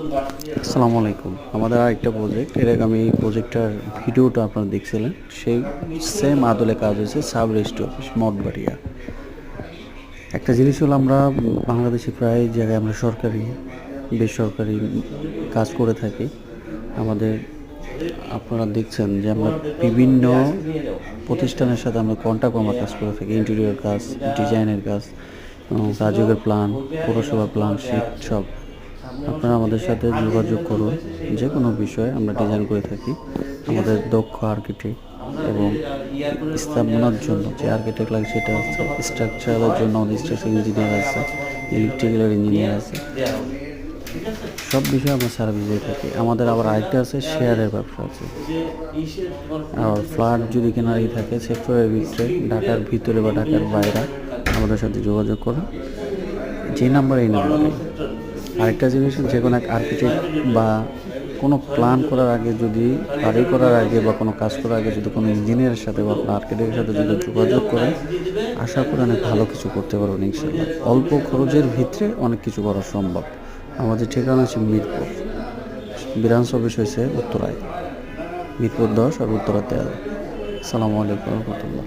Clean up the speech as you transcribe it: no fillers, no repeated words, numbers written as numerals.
আসসালামু আলাইকুম। আমাদের আরেকটা প্রজেক্ট, এর আগে আমি এই প্রজেক্টটার ভিডিওটা আপনারা দেখছিলেন। সেই সেম আদলে কাজ হয়েছে সাব রেজিস্ট্রি অফিস মঠবাড়িয়া। একটা জিনিস হলো, আমরা বাংলাদেশে প্রায় জায়গায় আমরা সরকারি বেসরকারি কাজ করে থাকি। আমাদের আপনারা দেখছেন যে আমরা বিভিন্ন প্রতিষ্ঠানের সাথে আমরা কন্ট্যাক্ট আমরা কাজ করে থাকি, ইন্টেরিয়র কাজ, ডিজাইনের কাজ, রাজুকের প্ল্যান, পৌরসভা প্ল্যান শিট সব। আপনারা আমাদের সাথে যোগাযোগ করুন, যে কোনো বিষয়ে আমরা ডিজাইন করে থাকি। আমাদের দক্ষ আর্কিটেক্ট এবং স্থাপনার জন্য যে আর্কিটেক্ট লাগে সেটা আছে, স্ট্রাকচারের জন্য আমাদের স্ট্রাকচার ইঞ্জিনিয়ার আছে, ইলেকট্রিক্যালের ইঞ্জিনিয়ার আছে, সব বিষয়ে আমরা সার্ভিস দিয়ে থাকি। আমাদের আবার আরেকটা আছে, শেয়ারের ব্যবসা আছে। আর ফ্ল্যাট যদি কেনারই থাকে সেক্টরের ভিতরে, ঢাকার ভিতরে বা ঢাকার বাইরে, আমাদের সাথে যোগাযোগ করুন, যে নাম্বার এই নাম্বারে। আরেকটা জিনিস, যে কোনো এক আর্কিটেক্ট বা কোনো প্ল্যান করার আগে, যদি বাড়ি করার আগে বা কোনো কাজ করার আগে যদি কোনো ইঞ্জিনিয়ারের সাথে বা আপনার আর্কিটেক্টের সাথে যদি যোগাযোগ করেন, আশা করি অনেক ভালো কিছু করতে পারবেন ইনশাল্লাহ। অল্প খরচের ভিতরে অনেক কিছু করা সম্ভব। আমাদের ঠিকানা হচ্ছে মিরপুর, ব্রাঞ্চ অফিস হয়েছে উত্তরায়, মিরপুর 10 আর উত্তরা 13। আসসালামু আলাইকুম রহমতুল্লাহ।